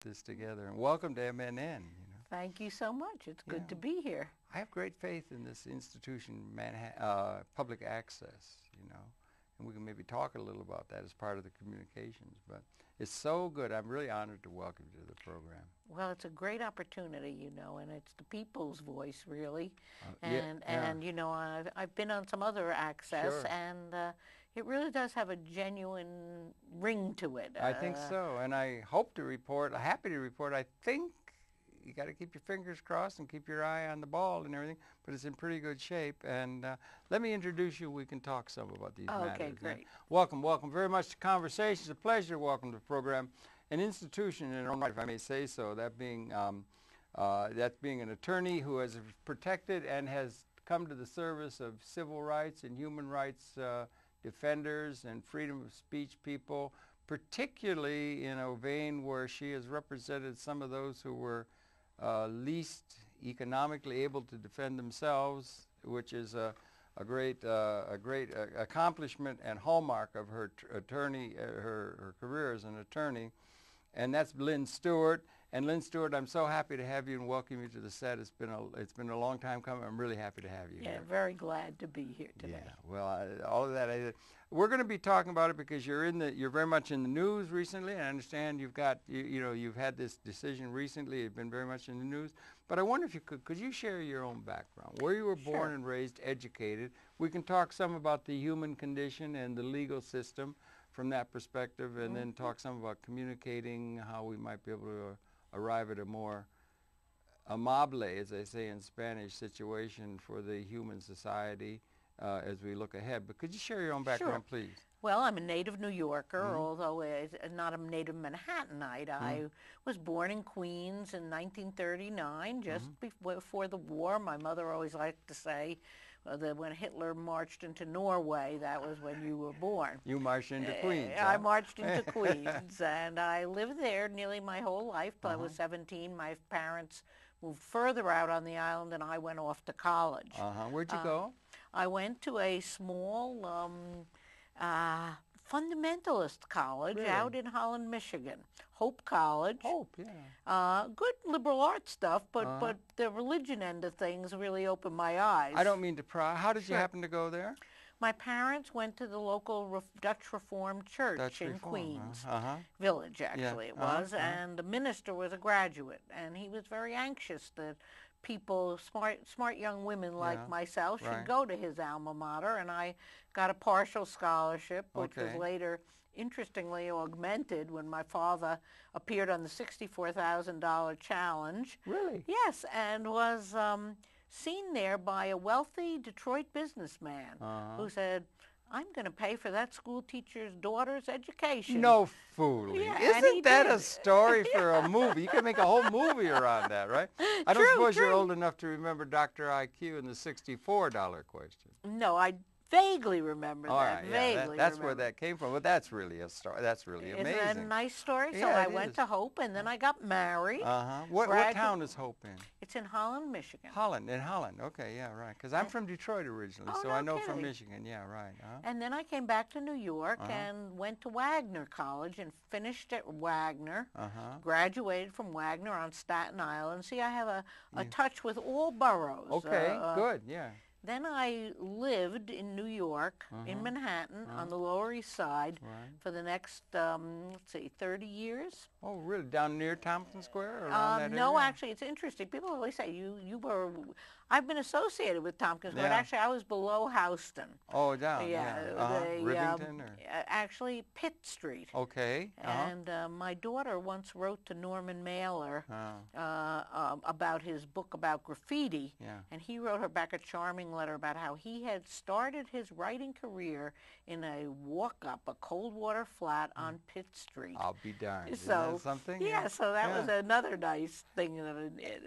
this together. And welcome to MNN. You know. Thank you so much. It's good to be here. I have great faith in this institution, public access, you know, and we can maybe talk a little about that as part of the communications. But it's so good. I'm really honored to welcome you to the program. Well, it's a great opportunity, you know, and it's the people's voice, really. And you know, I've been on some other access, and it really does have a genuine ring to it. I think so, and I hope to report, happy to report, I think you got to keep your fingers crossed and keep your eye on the ball and everything, but it's in pretty good shape. And let me introduce you. We can talk some about these matters. Okay, great. And welcome very much to Conversations. It's a pleasure to welcome to the program an institution in its own right, if I may say so, that being an attorney who has protected and has come to the service of civil rights and human rights defenders and freedom of speech people, particularly in a vein where she has represented some of those who were least economically able to defend themselves, which is a great accomplishment and hallmark of her her career as an attorney, and that's Lynne Stewart. And Lynne Stewart, I'm so happy to have you and welcome you to the set. It's been a long time coming. I'm really happy to have you here. Yeah, very glad to be here today. Yeah, well, all of that. We're going to be talking about it because you're very much in the news recently. And I understand you've got you've had this decision recently. You've been very much in the news. But I wonder if you could you share your own background, where you were born and raised, educated. We can talk some about the human condition and the legal system from that perspective, and then talk some about communicating, how we might be able to arrive at a more amable, as they say in Spanish, situation for the human society as we look ahead. But could you share your own background, please? Well, I'm a native New Yorker, although not a native Manhattanite. I was born in Queens in 1939, just before the war. My mother always liked to say that when Hitler marched into Norway, that was when you were born. You marched into Queens. I marched into Queens, and I lived there nearly my whole life. Till I was 17. My parents moved further out on the island, and I went off to college. Where'd you go? I went to a small fundamentalist college out in Holland, Michigan. Hope College. Hope, yeah. Good liberal arts stuff, but the religion end of things really opened my eyes. I don't mean to pry. How did you happen to go there? My parents went to the local Dutch Reformed Church in Queens Village, actually it was, and the minister was a graduate, and he was very anxious that people, smart young women like myself, should go to his alma mater, and I got a partial scholarship, which was later interestingly augmented when my father appeared on the $64,000 challenge. Really? Yes, and was seen there by a wealthy Detroit businessman who said, I'm going to pay for that school teacher's daughter's education. No fooling. Yeah, Isn't that a story for a movie? You can make a whole movie around that, right? I don't suppose you're old enough to remember Dr. IQ and the $64 question. No, I vaguely remember that. That's where that came from. But that's really a story. That's really amazing. Isn't that a nice story? So I went to Hope, and then I got married. What town is Hope in? It's in Holland, Michigan. In Holland. Okay, yeah, right. Because I'm from Detroit originally, so I know from Michigan. Yeah, right. And then I came back to New York and went to Wagner College and finished at Wagner. Graduated from Wagner on Staten Island. See, I have a touch with all boroughs. Okay, good. Yeah. Then I lived in New York, in Manhattan, on the Lower East Side for the next, let's see, 30 years. Oh, really? Down near Tompkins Square? Or around that no, area? actually, it's interesting. People always say you were. I've been associated with Tompkins Square. Actually, I was below Houston. Oh, down. Rivington? Or? Actually, Pitt Street. Okay. And my daughter once wrote to Norman Mailer about his book about graffiti, and he wrote her back a charming letter about how he had started his writing career in a walk-up, a cold water flat on Pitt Street. I'll be darned. So, Isn't that something? Yeah, so that was another nice thing.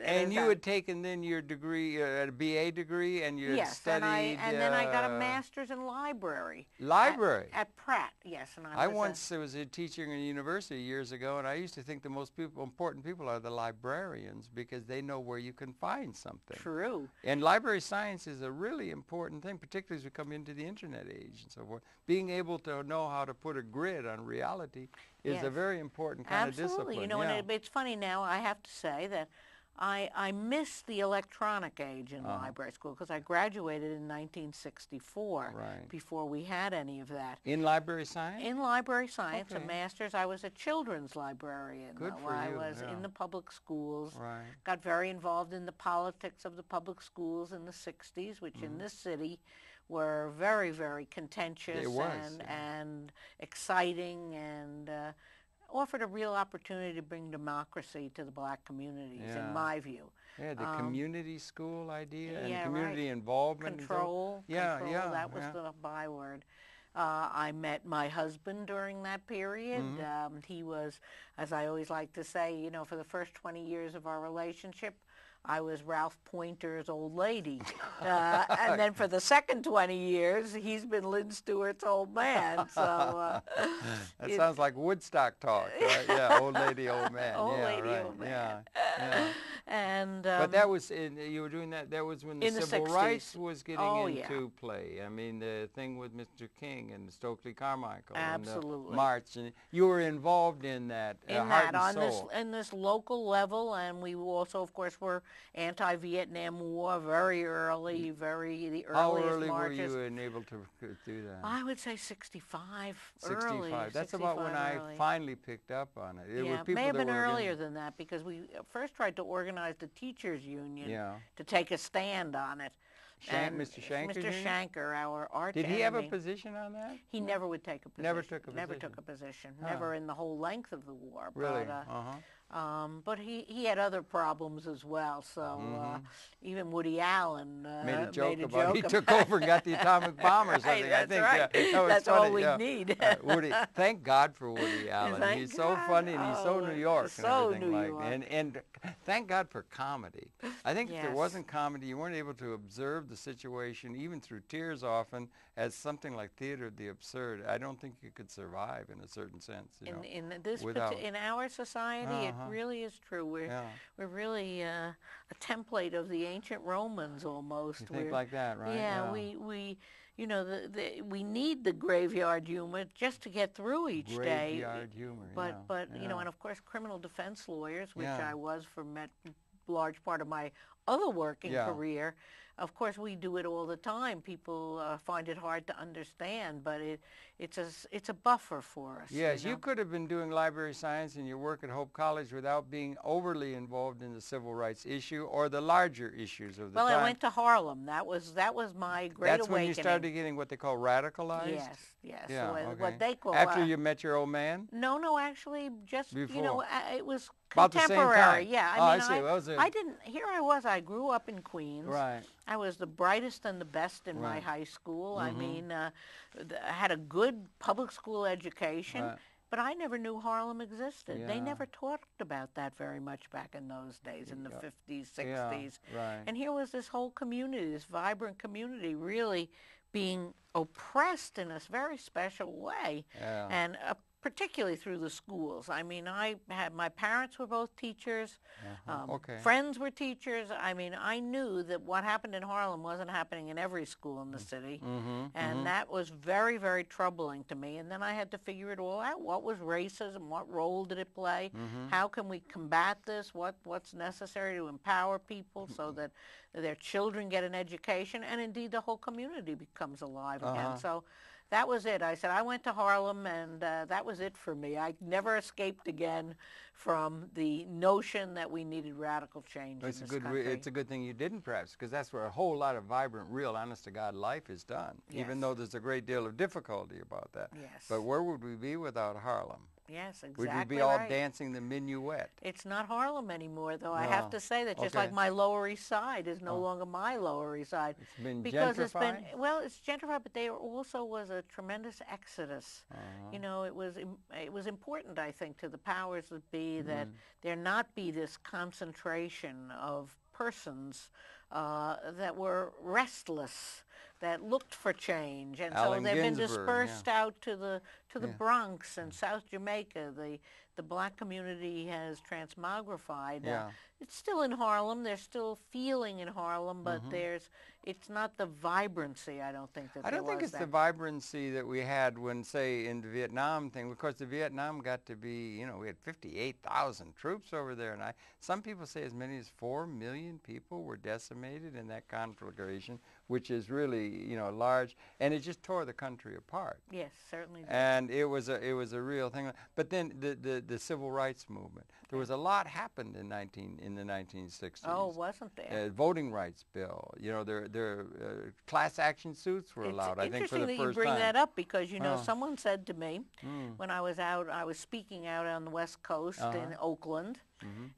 And you had taken then your degree, a BA degree, and you had studied... and then I got a master's in library. Library? At Pratt, yes. And I once was a teacher in a university years ago, and I used to think the most important people are the librarians because they know where you can find something. True. And library science is a really important thing, particularly as we come into the internet age and so forth. Being able to know how to put a grid on reality is a very important kind of discipline. Absolutely. You know, and it's funny now, I have to say that I miss the electronic age in library school because I graduated in 1964 before we had any of that. In library science? In library science, a master's. I was a children's librarian. Good for I you. was in the public schools. Right. Got very involved in the politics of the public schools in the 60s, which in this city were very, very contentious and exciting and offered a real opportunity to bring democracy to the black communities, in my view. Yeah, the community school idea and community involvement. Control, that was the byword. I met my husband during that period. He was, as I always like to say, you know, for the first 20 years of our relationship, I was Ralph Pointer's old lady. And then for the second 20 years, he's been Lynne Stewart's old man. So that sounds like Woodstock talk, right? Yeah, old lady, old man. Old lady, old man. Yeah. And but that was you were doing that. That was when the civil 60s. rights was getting into play. I mean, the thing with Mr. King and Stokely Carmichael. Absolutely. And the march, and you were involved in that. Heart and soul. In this local level, and we also, of course, were anti-Vietnam War very early, the earliest How early marches. were you able to do that? I would say 65. 65. Early, That's about when I finally picked up on it. It may have been earlier than that because we first tried to organize the teachers union to take a stand on it. Mr. Shanker? Mr. Shanker, our arch Did he enemy, have a position on that? He never would take a position. Never took a position. Never took a position. Never in the whole length of the war. Really? But he had other problems as well. So even Woody Allen made a joke about he took over and got the atomic bomb or something. That's I think right. That's funny. all we need. Woody, thank God for Woody Allen. He's so funny and he's so New York and everything like that. And thank God for comedy. I think if there wasn't comedy, you weren't able to observe the situation, even through tears often, as something like theater of the absurd. I don't think you could survive in a certain sense. In our society, it really is true. We're really a template of the ancient Romans almost. You think like that, right? Yeah, we you know, we need the graveyard humor just to get through each day. Graveyard humor, but you know, and of course, criminal defense lawyers, which I was for large part of my other working career. Of course, we do it all the time. People find it hard to understand, but it's a buffer for us. Yes, you could have been doing library science in your work at Hope College without being overly involved in the civil rights issue or the larger issues of the time. Well, I went to Harlem. That was my great awakening. That's when you started getting what they call radicalized? Yes. Yeah, what they call... After you met your old man? No, actually, just, before. You know, it was about contemporary. The same time. Yeah, I see. I didn't... Here I was. I grew up in Queens. Right. I was the brightest and the best in my high school. I mean, I had a good public school education, but I never knew Harlem existed. They never talked about that very much back in those days, in the 50s, 60s. And here was this whole community, this vibrant community, really being oppressed in a very special way. And particularly through the schools. I mean, my parents were both teachers. Friends were teachers. I mean, I knew that what happened in Harlem wasn't happening in every school in the city. And that was very, very troubling to me. And then I had to figure it all out. What was racism? What role did it play? How can we combat this? What's necessary to empower people so that their children get an education and indeed the whole community becomes alive again? So that was it. I said, I went to Harlem, and that was it for me. I never escaped again from the notion that we needed radical change in this country. It's a good thing you didn't, perhaps, because that's where a whole lot of vibrant, real, honest-to-God life is done, even though there's a great deal of difficulty about that. But where would we be without Harlem? Yes, exactly. Would we be all dancing the minuet? It's not Harlem anymore, though. I have to say that just like my Lower East Side is no longer my Lower East Side. It's been because gentrified? It's gentrified, but there also was a tremendous exodus. You know, it was important, I think, to the powers that be that there not be this concentration of persons that were restless, that looked for change, and so they've been dispersed out to the Bronx and South Jamaica. The black community has transmogrified. It's still in Harlem. There's still feeling in Harlem, but it's not the vibrancy, I don't think, that I don't think it's the vibrancy that we had when, say, in the Vietnam thing, because the Vietnam got to be, we had 58,000 troops over there, and some people say as many as 4 million people were decimated in that conflagration, which is really, large, and it just tore the country apart. Yes, certainly did. And it was a real thing. But then the civil rights movement, there was a lot happened in the 1960s. Oh, wasn't there? Voting rights bill, their class action suits were allowed, I think, for the first time. It's interesting that you bring that up because, someone said to me when I was speaking out on the West Coast in Oakland,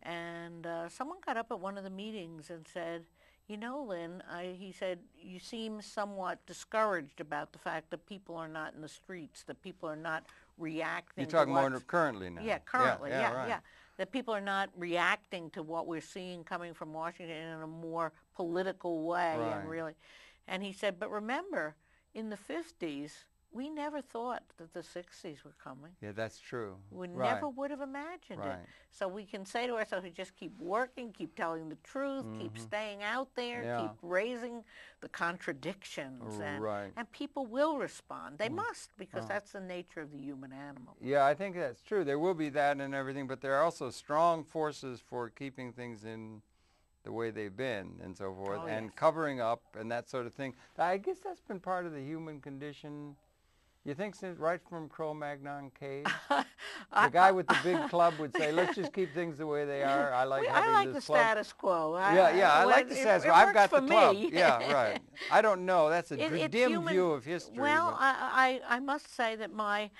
and someone got up at one of the meetings and said, Lynn, he said, you seem somewhat discouraged about the fact that people are not in the streets, that people are not reacting. You're talking more currently now. Yeah, currently, right. yeah. That people are not reacting to what we're seeing coming from Washington in a more political way. Right. And he said, but remember, in the 50s, we never thought that the 60s were coming. Yeah, that's true. We never would have imagined it. So we can say to ourselves, we just keep working, keep telling the truth, keep staying out there, keep raising the contradictions, and people will respond. They must, because that's the nature of the human animal. Yeah, I think that's true. There will be that and everything, but there are also strong forces for keeping things in the way they've been and so forth, and covering up and that sort of thing. I guess that's been part of the human condition. You think since right from Cro-Magnon cave? The guy with the big club would say, let's just keep things the way they are. I like having this club. I like the status quo. I like the status quo. I've got the club. Me. Yeah, right. I don't know. That's a dim view of history. Well, I must say that I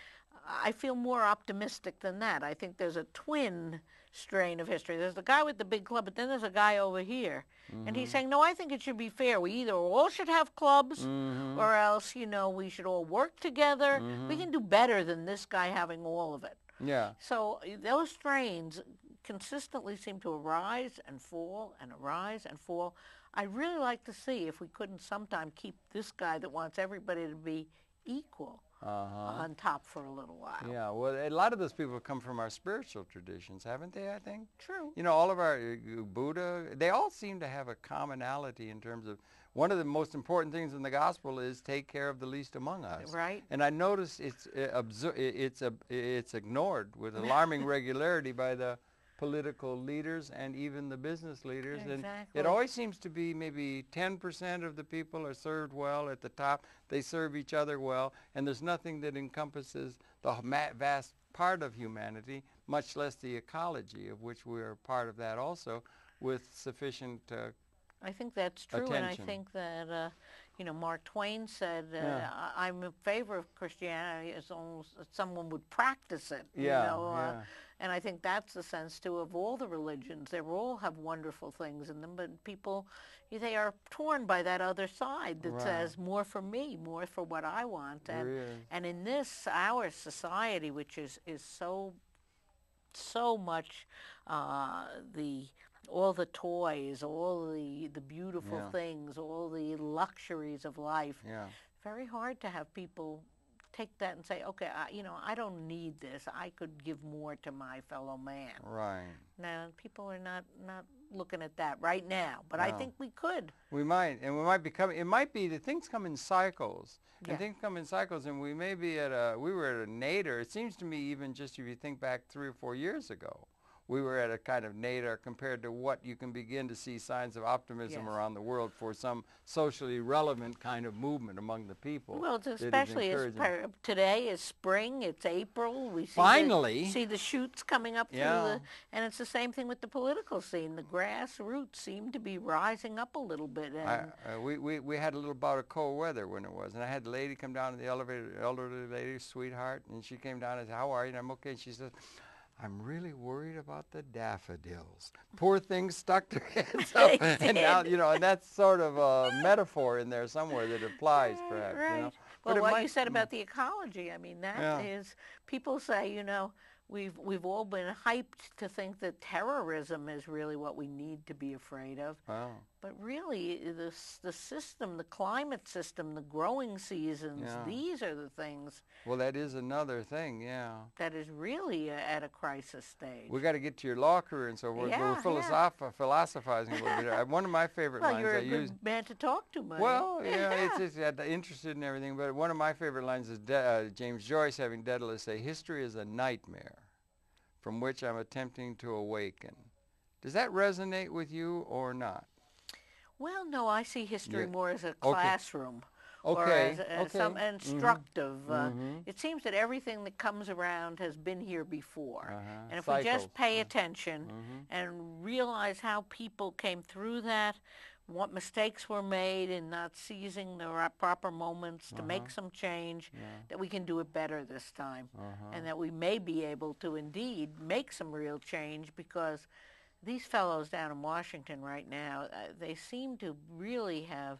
feel more optimistic than that. I think there's a twin strain of history. There's the guy with the big club, but then there's a guy over here. And he's saying, no, I think it should be fair. We either all should have clubs or else, we should all work together. We can do better than this guy having all of it. Yeah. So those strains consistently seem to arise and fall and arise and fall. I'd really like to see if we couldn't sometime keep this guy that wants everybody to be equal on top for a little while. Yeah, well, a lot of those people come from our spiritual traditions, haven't they, I think? True. All of our Buddha, they all seem to have a commonality in terms of one of the most important things in the gospel is take care of the least among us. Right. And I notice it's ignored with alarming regularity by the political leaders and even the business leaders. Exactly. And it always seems to be maybe 10% of the people are served well at the top. They serve each other well, and there's nothing that encompasses the vast part of humanity, much less the ecology, of which we are part of that also, with sufficient I think that's true, attention. And I think that, Mark Twain said, I'm in favor of Christianity as long as someone would practice it. And I think that's the sense, too, of all the religions. They all have wonderful things in them, but people, they are torn by that other side that says, more for me, more for what I want. And in this, our society, which is so much all the toys, all the beautiful things, all the luxuries of life, very hard to have people take that and say, okay, I don't need this. I could give more to my fellow man. Right. Now, people are not looking at that right now, but I think we could. We might, and we might become, it might be that things come in cycles. And things come in cycles, and we may be we were at a nadir. It seems to me even just if you think back 3 or 4 years ago, we were at a kind of nadir compared to what you can begin to see signs of optimism around the world for some socially relevant kind of movement among the people. Well, it's especially today is spring, it's April. We see see the shoots coming up through and it's the same thing with the political scene. The grassroots seem to be rising up a little bit. And we had a little bout of cold weather when it was, and I had the lady come down to the elevator, elderly lady, sweetheart, and she came down and said, how are you? And I'm okay. And she says, I'm really worried about the daffodils. Poor things stuck their heads up. And now, and that's sort of a metaphor in there somewhere that applies, perhaps. Right. Well, what you said about the ecology, I mean, that is, people say, we've all been hyped to think that terrorism is really what we need to be afraid of. Wow. But really, the system, the climate system, the growing seasons, these are the things. Well, that is another thing, yeah. That is really at a crisis stage. We got to get to your law career and so forth. Yeah, we're philosophizing a little bit. One of my favorite lines you're I a use. good man to talk to, Mike. Well, it's just interested in everything. But one of my favorite lines is James Joyce, having Daedalus say, "History is a nightmare from which I'm attempting to awaken." Does that resonate with you or not? Well, no, I see history more as a classroom. Okay. Or as some instructive. It seems that everything that comes around has been here before. And if we just pay attention and realize how people came through that, what mistakes were made in not seizing the proper moments to make some change, that we can do it better this time. And that we may be able to indeed make some real change, because these fellows down in Washington right now, they seem to really have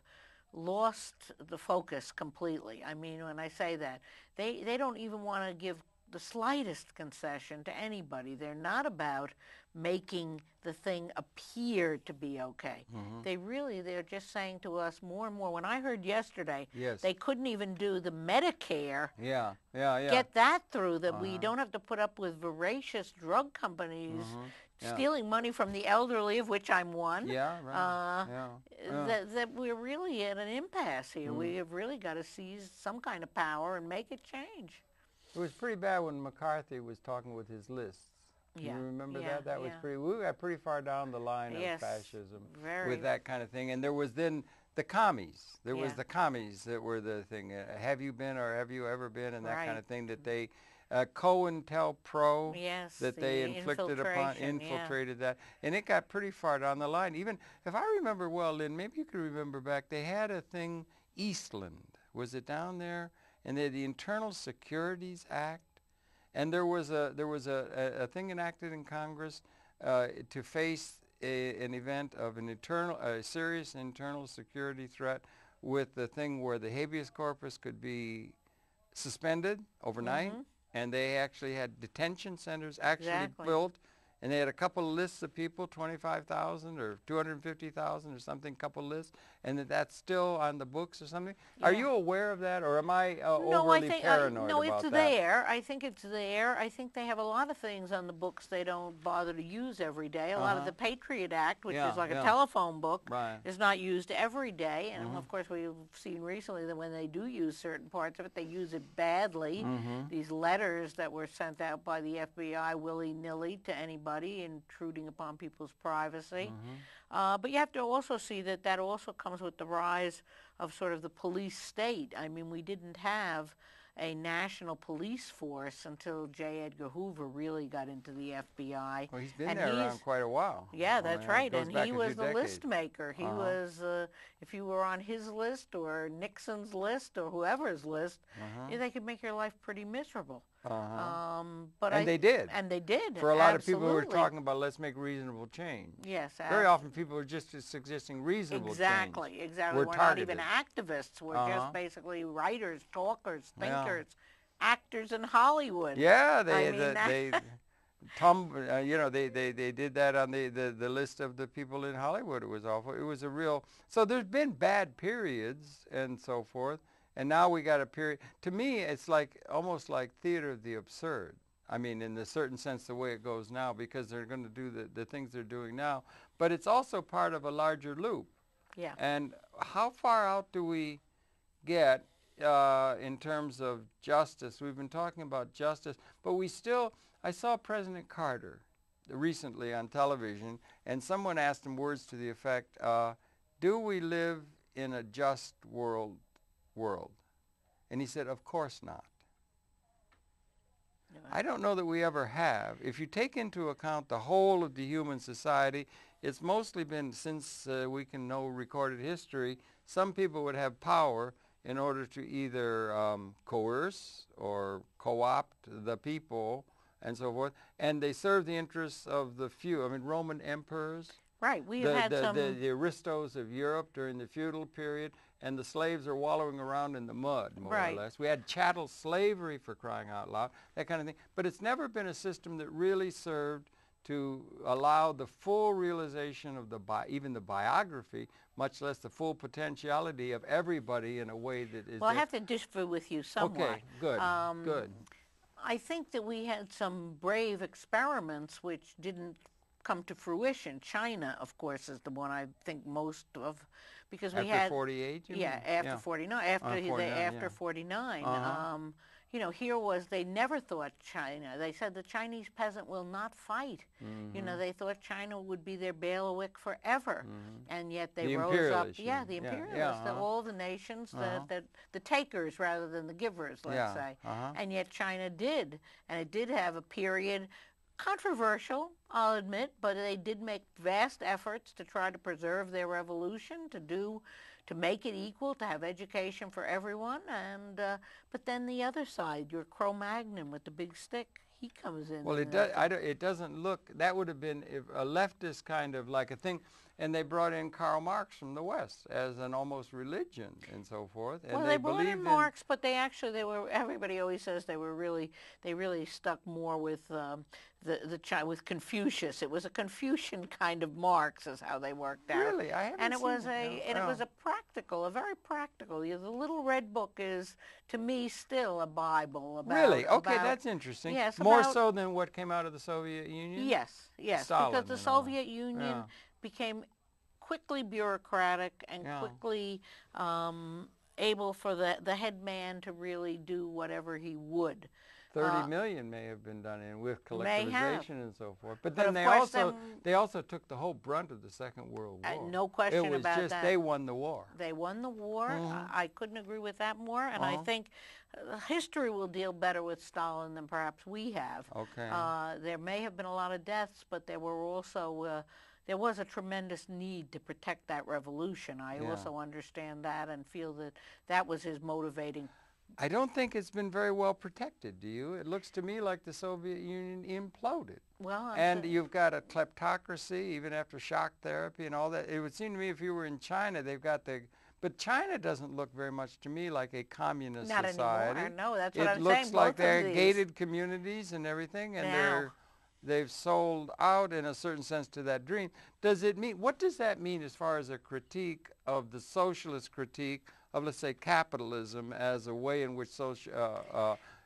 lost the focus completely. I mean, when I say that, they don't even want to give the slightest concession to anybody. They're not about making the thing appear to be okay. They're just saying to us more and more. When I heard yesterday, they couldn't even do the Medicare, get that through, that we don't have to put up with voracious drug companies stealing money from the elderly, of which I'm one. That we're really at an impasse here. We have really got to seize some kind of power and make it change. It was pretty bad when McCarthy was talking with his lists. You remember that? That was we got pretty far down the line of fascism with that kind of thing. And there was then the commies. There was the commies that were the thing. Have you been or have you ever been, and that kind of thing that they COINTELPRO that they infiltrated that, and it got pretty far down the line. Even if I remember well, Lynn, maybe you could remember back, they had a thing, Eastland, was it down there? And they had the Internal Securities Act, and there was a thing enacted in Congress to face an event of a serious internal security threat, with the thing where the habeas corpus could be suspended overnight. And they actually had detention centers built, and they had a couple of lists of people, 25,000 or 250,000 or something, couple lists, and that's still on the books or something. Are you aware of that, or am I overly paranoid no, about it's there. I think it's there. I think they have a lot of things on the books they don't bother to use every day. A lot of the Patriot Act, which is like a telephone book, is not used every day. And of course, we've seen recently that when they do use certain parts of it, they use it badly. These letters that were sent out by the FBI willy-nilly to anybody, intruding upon people's privacy. But you have to also see that that also comes with the rise of sort of the police state. I mean, we didn't have a national police force until J. Edgar Hoover really got into the FBI. Well, he's been there around quite a while. Yeah, that's right. And he was the list maker. He was, if you were on his list or Nixon's list or whoever's list, they could make your life pretty miserable. They did. And they did. For a lot of people who were talking about, let's make reasonable change. Yes. Very often people are just suggesting reasonable change. Exactly. We're not even activists. We're just basically writers, talkers, thinkers, actors in Hollywood. Yeah, they did that on the list of the people in Hollywood. It was awful. It was a real. So there's been bad periods and so forth. And now we got a period. To me, it's like almost like theater of the absurd. I mean, in a certain sense, the way it goes now, because they're going to do the things they're doing now. But it's also part of a larger loop. Yeah. And how far out do we get in terms of justice? We've been talking about justice, but I saw President Carter recently on television, and someone asked him words to the effect, do we live in a just world? And he said, of course not. I don't know that we ever have. If you take into account the whole of the human society, it's mostly been, since we can know recorded history, some people would have power in order to either coerce or co-opt the people and so forth, and they serve the interests of the few. I mean, Roman emperors. Right, we have had some... The aristos of Europe during the feudal period, and the slaves are wallowing around in the mud, more Right. or less. We had chattel slavery, for crying out loud, that kind of thing. But it's never been a system that really served to allow the full realization of even the biography, much less the full potentiality of everybody in a way that is... Well, I have to differ with you somewhat. Okay, good, good. I think that we had some brave experiments which didn't come to fruition. China, of course, is the one I think most of, because we had... After 48, you mean? After 49, after 49. You know, here was, they never thought China, they said the Chinese peasant will not fight. You know, they thought China would be their bailiwick forever. And yet they rose up, the imperialists, all the nations, the takers rather than the givers, let's say. And yet China did, and it did have a period, controversial, I'll admit, but they did make vast efforts to try to preserve their revolution, to make it equal, to have education for everyone, and but then the other side, your Cro-Magnon with the big stick, he comes in. Well, it doesn't look, that would have been a leftist kind of like a thing, and they brought in Karl Marx from the West as an almost religion and so forth. And well, they brought in Marx, but they were, everybody always says they really stuck more with with Confucius. It was a Confucian kind of Marx is how they worked out. Really? I haven't and it seen was it was a very practical. The little red book is, to me, still a Bible about... Really? Okay, that's interesting. Yes, more so than what came out of the Soviet Union? Yes, Stalin because the Soviet Union became quickly bureaucratic and quickly able for the head man to really do whatever he would. 30 million may have been done in with collectivization and so forth. But then they also took the whole brunt of the Second World War. No question about that. It was just they won the war. They won the war. I couldn't agree with that more. And I think history will deal better with Stalin than perhaps we have. Okay. There may have been a lot of deaths, but there were also... there was a tremendous need to protect that revolution. I also understand that and feel that that was his motivating. I don't think it's been very well protected, do you? It looks to me like the Soviet Union imploded. Well, and you've got a kleptocracy, even after shock therapy and all that. It would seem to me if you were in China, they've got the... But China doesn't look very much to me like a communist society. Not anymore. No, that's what I'm saying. It looks like they're gated communities and everything, and they've sold out in a certain sense to that dream. Does it mean, what does that mean as far as a critique of the socialist critique of, let's say, capitalism as a way in which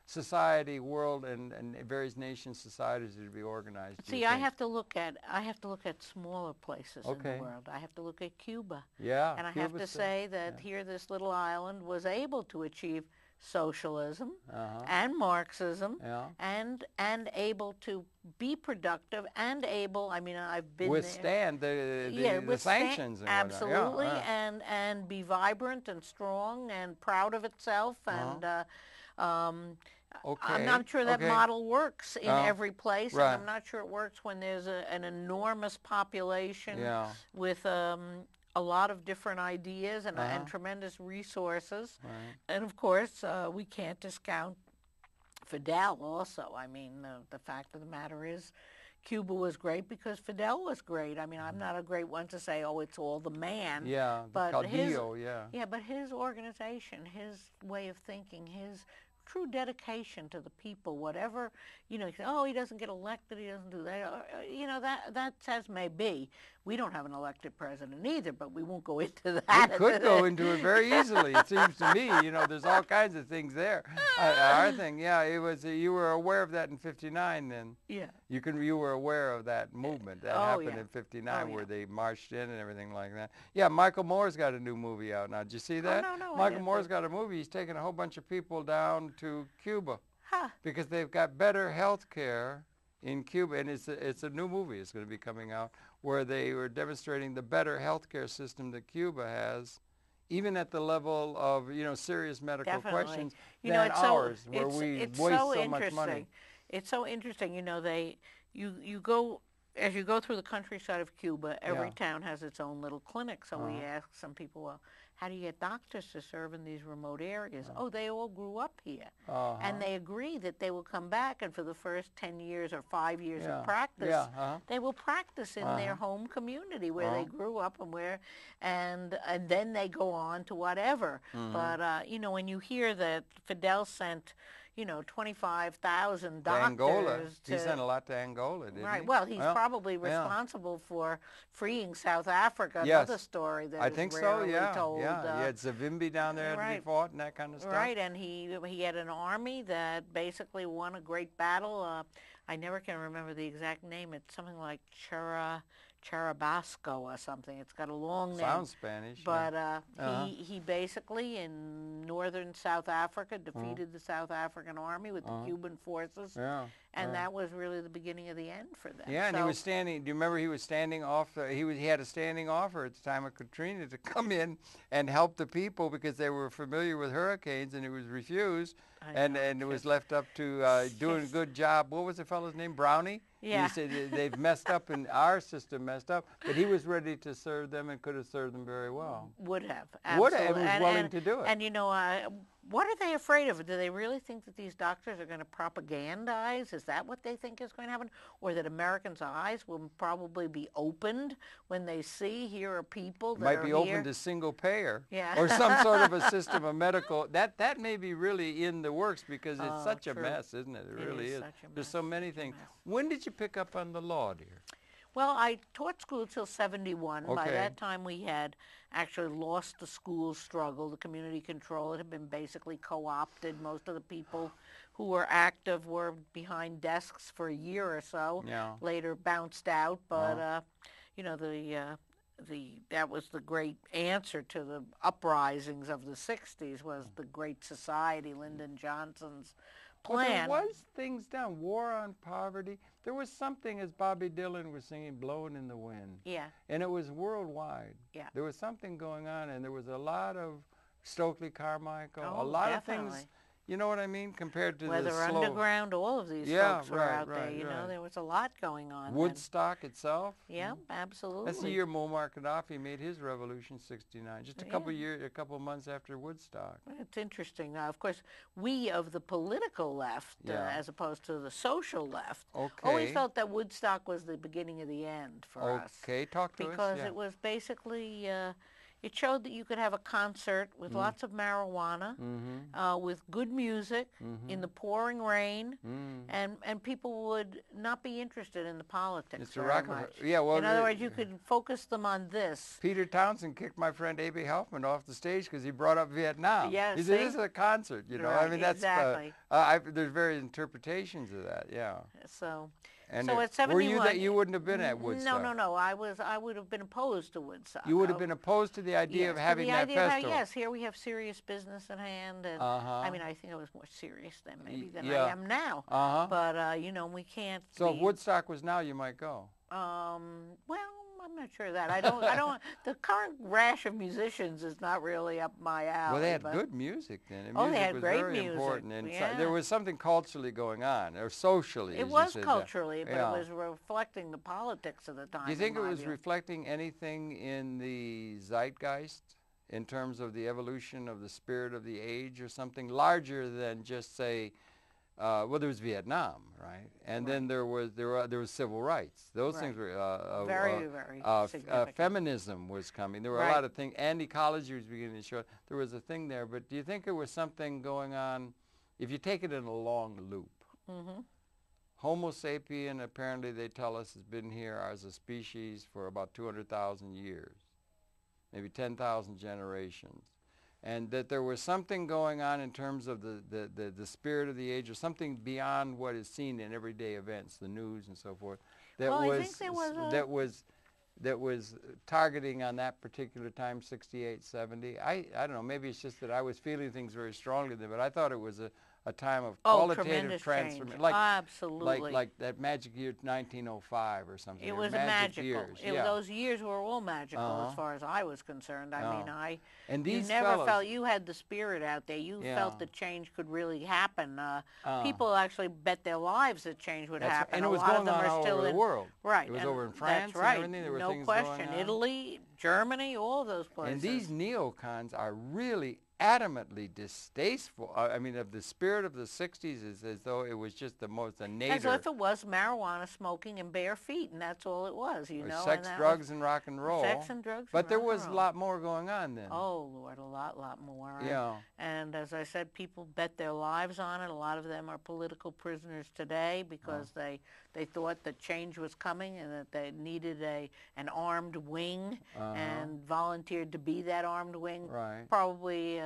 society, world, and various nation societies are to be organized? See, I have to look at smaller places in the world. I have to look at Cuba. Yeah. And I have to say that here, this little island was able to achieve socialism and Marxism and able to be productive and able, I mean, I've been withstand the sanctions and absolutely, and be vibrant and strong and proud of itself, and I'm not sure that model works in every place, and I'm not sure it works when there's an enormous population with a lot of different ideas and tremendous resources. And of course, we can't discount Fidel also. I mean, the fact of the matter is, Cuba was great because Fidel was great. I mean, I'm not a great one to say, oh, it's all the man. Yeah, but Caudillo, but his organization, his way of thinking, his true dedication to the people, whatever, you know, oh, he doesn't get elected, he doesn't do that, you know, that's as may be. We don't have an elected president either, but we won't go into that. We could go into it very easily, it seems to me. You know, there's all kinds of things there. Our thing, it was, you were aware of that in 59 then? Yeah. You were aware of that movement that happened in 59 where they marched in and everything like that. Yeah, Michael Moore's got a new movie out now. Did you see that? No, Michael Moore's got a movie. He's taking a whole bunch of people down to Cuba because they've got better health care in Cuba, and it's a new movie. It's going to be coming out where they were demonstrating the better health care system that Cuba has, even at the level of, you know, serious medical questions than ours, where we waste so much money. It's so interesting. You know, you go, as you go through the countryside of Cuba, every town has its own little clinic. So we ask some people, well, how do you get doctors to serve in these remote areas? Oh, they all grew up here. Uh-huh. And they agree that they will come back, and for the first 10 years or 5 years Yeah. of practice, Yeah. Uh-huh. they will practice in their home community where they grew up and then they go on to whatever. But, you know, when you hear that Fidel sent, you know, 25,000 doctors Angola. He sent a lot to Angola, didn't he? Right. Well, he's probably responsible for freeing South Africa. Another story that I is think rarely so, told. Yeah, he had Savimbi down there to be fought and that kind of stuff. Right, and he had an army that basically won a great battle. I never can remember the exact name. It's something like Charabasco or something. It's got a long name. Sounds Spanish. But he basically, in northern South Africa, defeated the South African army with the Cuban forces. And that was really the beginning of the end for them. Yeah, and he was standing, do you remember he was standing off, he had a standing offer at the time of Katrina to come in and help the people because they were familiar with hurricanes, and it was refused. And it was left up to doing a good job. What was the fellow's name? Brownie? Yeah. He said they've messed up, and our system messed up. But he was ready to serve them and could have served them very well. Would have. Would have, and was willing to do it. And, you know, what are they afraid of? Do they really think that these doctors are going to propagandize? Is that what they think is going to happen? Or that Americans' eyes will probably be opened when they see here are people that might be open to single payer, yeah. or some sort of a system of medical. That may be really in the works because it's such a mess, isn't it? It really is. There's so many things. When did you pick up on the law, dear? Well, I taught school till 71. Okay. By that time, we had actually lost the school struggle. The community control had been basically co-opted. Most of the people who were active were behind desks for a year or so. Yeah. Later bounced out, but you know, that was the great answer to the uprisings of the 60s, was the Great Society, Lyndon Johnson's plan. Well, there was things down, war on poverty. There was something, as Bobby Dylan was singing, blowing in the wind. Yeah. And it was worldwide. Yeah. There was something going on, and there was a lot of Stokely Carmichael, a lot definitely. of things. You know what I mean? Compared to Weather the slow... Underground, all of these folks were out there. You know, there was a lot going on. Woodstock itself. Yeah, absolutely. That's the year Muammar Gaddafi made his revolution, '69. Just a couple months after Woodstock. It's interesting. Now, of course, we of the political left, as opposed to the social left, always felt that Woodstock was the beginning of the end for us. Okay, talk to us. Because it was basically... it showed that you could have a concert with lots of marijuana, with good music, in the pouring rain, and people would not be interested in the politics very much. Yeah, well, in other words, you could focus them on this. Peter Townsend kicked my friend A.B. Hoffman off the stage because he brought up Vietnam. Yeah, he said, this is a concert, you know. Right, I mean, that's... exactly. There's various interpretations of that, yeah. So at 71, you wouldn't have been at Woodstock? No. I would have been opposed to Woodstock. You would have been opposed to the idea of having that festival? Yes, here we have serious business at hand. And I mean, I think I was more serious then maybe than I am now. But, you know, we can't... So if Woodstock was now, you might go? Well, I'm not sure of that. I don't, the current rash of musicians is not really up my alley. Well, they had good music then. Music they had great very music. Important. And there was something culturally going on, or socially. It was culturally, but it was reflecting the politics of the time. Do you think it was reflecting anything in the zeitgeist in terms of the evolution of the spirit of the age, or something larger than just, say, well, there was Vietnam, right? And then there was civil rights. Those things were very significant. Feminism was coming. There were a lot of things. Anti-college was beginning to show. There was a thing there. But do you think there was something going on? If you take it in a long loop, Homo sapien, apparently they tell us, has been here as a species for about 200,000 years, maybe 10,000 generations. And that there was something going on in terms of the spirit of the age, or something beyond what is seen in everyday events, the news and so forth, that that was targeting on that particular time, 68, 70. I don't know, maybe it's just that I was feeling things very strongly then, but I thought it was a time of Oh, qualitative tremendous transformation. change. Absolutely. Like that magic year 1905 or something. It was magical. Years. Those years were all magical as far as I was concerned. I mean, and you these never fellows, felt you had the spirit out there. You felt that change could really happen. People actually bet their lives that change would happen. And it was a lot going of them on are all still over the world. Right. It was and over in France that's right. and everything. There were no things question. going on. Italy, Germany, all of those places. And these neocons are really adamantly distasteful. I mean, of the spirit of the 60s is as though it was just the nadir. As if it was marijuana smoking and bare feet, and that's all it was, you know. Sex, drugs, and rock and roll. Sex and drugs But and there rock was and a roll. lot more going on then. Oh, Lord, a lot more. Yeah. And as I said, people bet their lives on it. A lot of them are political prisoners today because they thought that change was coming and that they needed an armed wing and volunteered to be that armed wing. Right. Probably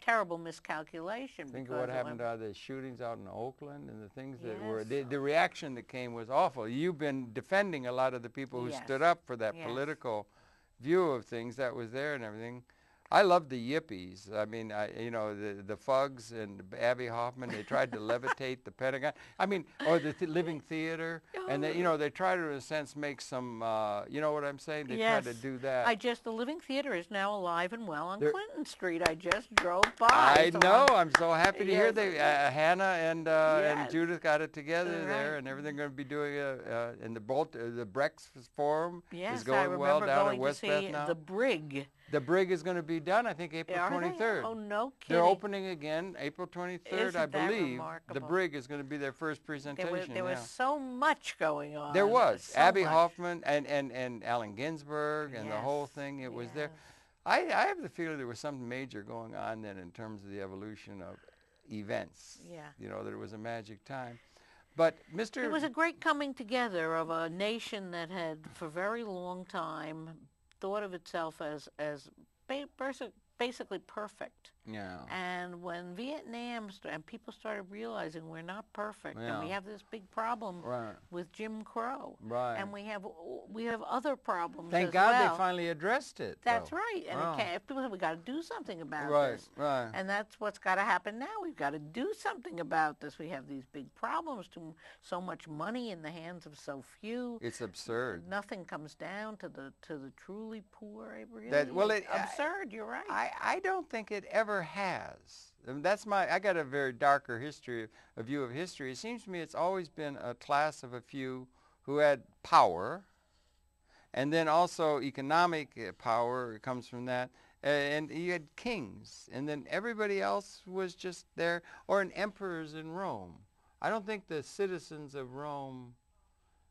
terrible miscalculation. Think of what happened to the shootings out in Oakland and the things that were, the reaction that came was awful. You've been defending a lot of the people who stood up for that political view of things that was there and everything. I love the yippies. I mean, you know, the Fugs and Abby Hoffman, they tried to levitate the Pentagon. I mean, or the Living Theater. And, they, you know, they tried to, in a sense, make some, you know what I'm saying? They tried to do that. The Living Theater is now alive and well on Clinton Street. I just drove by. I know. I'm so happy to hear they, Hannah and Judith got it together there, and everything going to be doing, and the breakfast forum is going well down at West Beth now. The Brig. The Brig is going to be done, I think, April 23rd. Oh, no kidding. They're opening again April 23rd, I believe. Remarkable? The Brig is going to be their first presentation. There was so much going on. There was. So Abby much. Hoffman and Allen Ginsberg and the whole thing. It was there. I have the feeling there was something major going on then in terms of the evolution of events. Yeah. You know, that it was a magic time. But Mr. It was a great coming together of a nation that had, for a very long time, thought of itself as basically perfect. Yeah. And when Vietnam and people started realizing we're not perfect, and we have this big problem with Jim Crow, and we have other problems. Thank God they finally addressed it. That's right. And people said we got to do something about this. Right. And that's what's got to happen now. We've got to do something about this. We have these big problems. So much money in the hands of so few. It's absurd. Nothing comes down to the truly poor. It really is absurd. You're right. I don't think it ever has. And that's I got a very darker view of history. It seems to me it's always been a class of a few who had power, and then also economic power comes from that. And you had kings, and then everybody else was just there, or emperors in Rome. I don't think the citizens of Rome,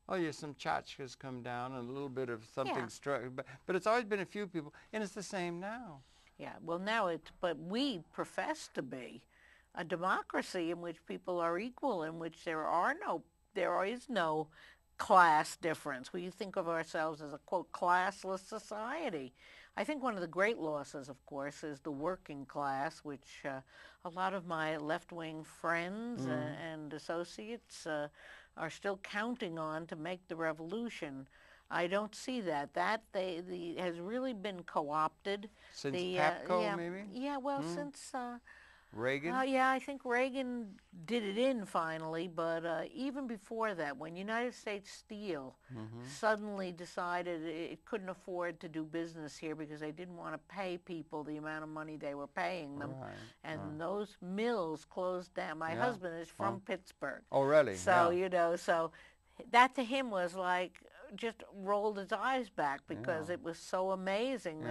some tchotchkes come down and a little bit of something struck, but it's always been a few people, and it's the same now. Yeah, well now but we profess to be a democracy in which people are equal, in which there is no class difference. We think of ourselves as a, quote, classless society. I think one of the great losses, of course, is the working class, which a lot of my left-wing friends and associates are still counting on to make the revolution. I don't see that. That has really been co-opted. Since PAPCO, maybe? Yeah, well, since Reagan? I think Reagan did it in finally, but even before that, when United States Steel suddenly decided it couldn't afford to do business here because they didn't want to pay people the amount of money they were paying them, and those mills closed down. My husband is from Pittsburgh. Oh, really? So, so that to him was like, just rolled his eyes back because it was so amazing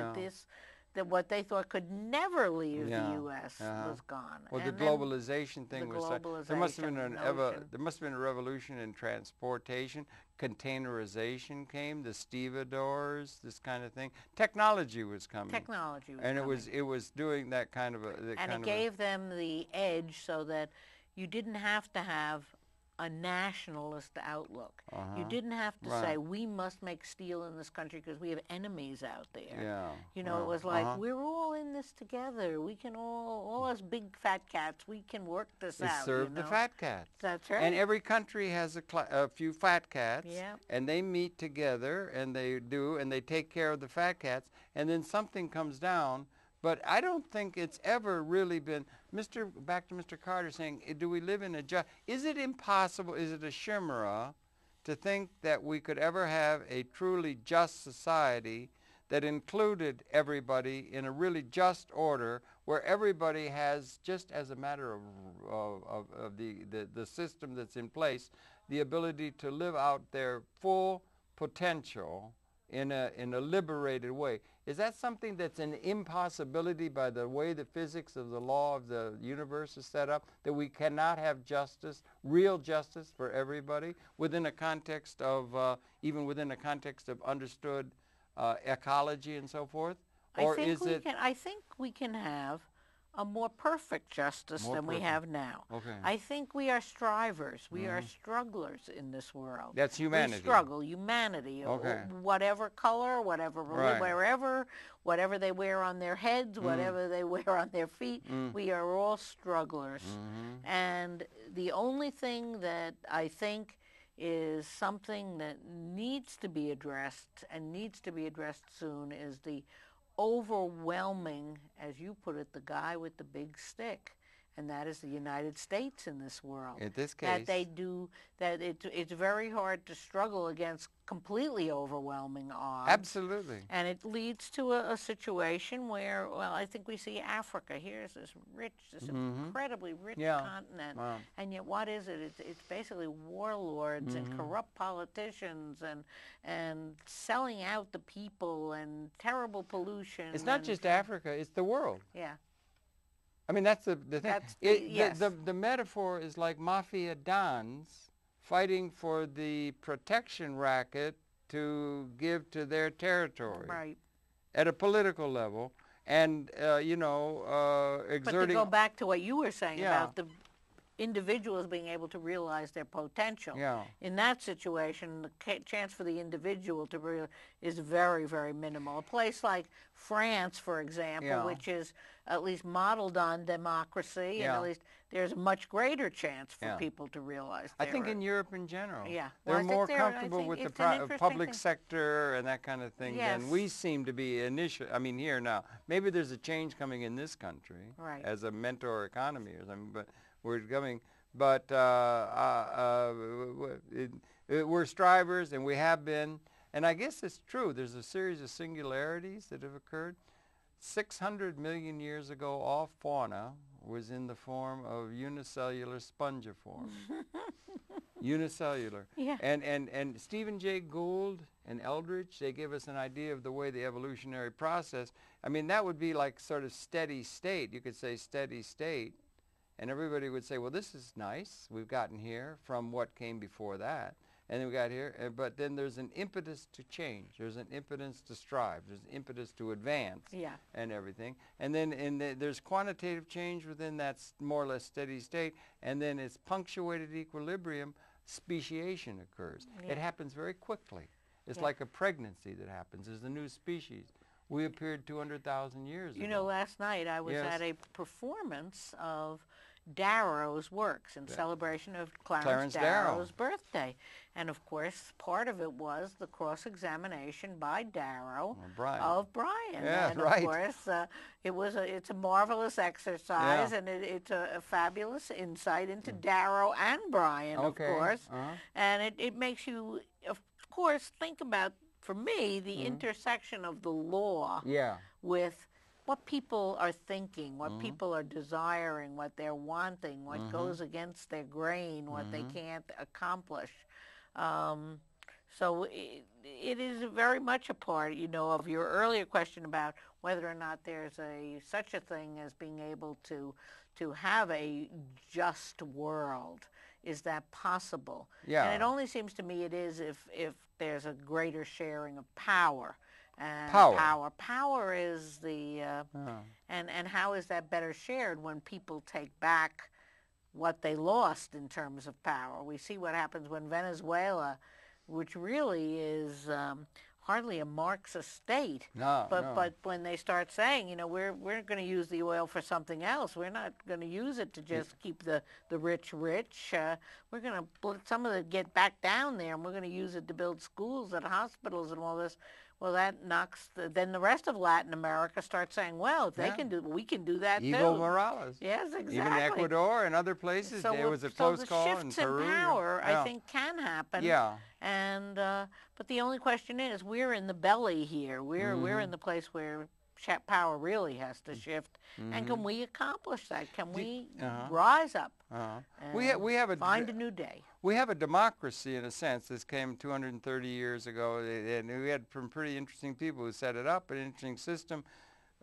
that what they thought could never leave the U.S. was gone. Well, the globalization thing was there must have been a revolution in transportation. Containerization came, the stevedores, this kind of thing. Technology was coming. And it was doing that kind of it gave them the edge so that you didn't have to have a nationalist outlook. You didn't have to say, we must make steel in this country because we have enemies out there. You know, it was like, we're all in this together. We can all us big fat cats, we can work this out. It served the fat cats. That's right. And every country has a few fat cats, and they meet together, and they take care of the fat cats, and then something comes down. But I don't think it's ever really been back to Mr. Carter saying, do we live in a is it impossible, is it a chimera to think that we could ever have a truly just society that included everybody in a really just order where everybody has, just as a matter of the system that's in place, the ability to live out their full potential in a liberated way? Is that something that's an impossibility by the way the physics of the law of the universe is set up, that we cannot have justice, real justice for everybody within a context of, even within a context of understood ecology and so forth? Or I think we can have a more perfect justice than we have now. Okay. I think we are strivers. We are strugglers in this world. That's humanity. We struggle, humanity, okay. Whatever color, whatever wherever, whatever they wear on their heads, whatever they wear on their feet, we are all strugglers. And the only thing that I think is something that needs to be addressed, and needs to be addressed soon, is the overwhelming, as you put it, the guy with the big stick, and that is the United States in this world. In this case, that they do, that it's very hard to struggle against completely overwhelming odds. Absolutely. And it leads to a situation where, well, I think we see Africa. Here's this rich, this incredibly rich continent, and yet what is it? It's basically warlords and corrupt politicians and selling out the people and terrible pollution. It's not just Africa, it's the world. Yeah. I mean, that's the thing. The metaphor is like mafia dons fighting for the protection racket to give to their territory. Right. At a political level, and, exerting... But to go back to what you were saying about the individuals being able to realize their potential. Yeah. In that situation, the chance for the individual to is very, very minimal. A place like France, for example, which is at least modeled on democracy, and at least there's a much greater chance for people to realize I think in Europe in general. Yeah. They're more comfortable with the public sector and that kind of thing than we seem to be initially. I mean, here now. Maybe there's a change coming in this country as a mentor economy or something, but we're coming, but we're strivers, and we have been, and I guess it's true. There's a series of singularities that have occurred. 600 million years ago, all fauna was in the form of unicellular spongiform. Unicellular. Yeah. And Stephen Jay Gould and Eldridge, they give us an idea of the way the evolutionary process, I mean, that would be like sort of steady state. You could say steady state. And everybody would say, well, this is nice. We've gotten here from what came before that. And then we got here. But then there's an impetus to change. There's an impetus to strive. There's an impetus to advance and everything. And then there's quantitative change within that more or less steady state. And then it's punctuated equilibrium. Speciation occurs. It happens very quickly. It's like a pregnancy that happens. There's a new species. We appeared 200,000 years ago. You know, last night I was at a performance of Darrow's works in celebration of Clarence Darrow's birthday. And of course, part of it was the cross-examination by Darrow of Bryan. Yeah, and of course, it's a marvelous exercise, and it's a fabulous insight into Darrow and Bryan, of course. And it makes you, of course, think about, for me, the intersection of the law with what people are thinking, what people are desiring, what they're wanting, what goes against their grain, what they can't accomplish. So it is very much a part, of your earlier question about whether or not there's such a thing as being able to have a just world. Is that possible? Yeah. And it only seems to me it is if there's a greater sharing of power. And power is the and how is that better shared when people take back what they lost in terms of power? We see what happens when Venezuela, which really is hardly a Marxist state, but when they start saying, we're going to use the oil for something else, we're not going to use it to just keep the rich rich. we're going to let some of it get back down there, and we're going to use it to build schools and hospitals and all this. Well, that knocks. Then the rest of Latin America starts saying, "Well, if they can do, we can do that too." Evo Morales. Yes, exactly. Even Ecuador and other places, there was a close call in Peru. So the shifts in power, I think, can happen. Yeah. And but the only question is, we're in the belly here. We're in the place where power really has to shift. And can we accomplish that? Can we rise up? We have find a new day. We have a democracy, in a sense. This came 230 years ago, and we had some pretty interesting people who set it up, an interesting system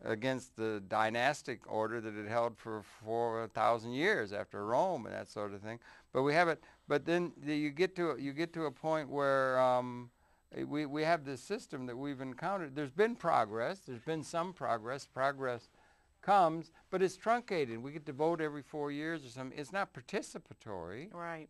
against the dynastic order that it held for 4,000 years after Rome and that sort of thing. But we have it. But then you get to a point where we have this system that we've encountered. There's been progress. There's been some progress. Progress comes, but it's truncated. We get to vote every 4 years or something. It's not participatory. Right.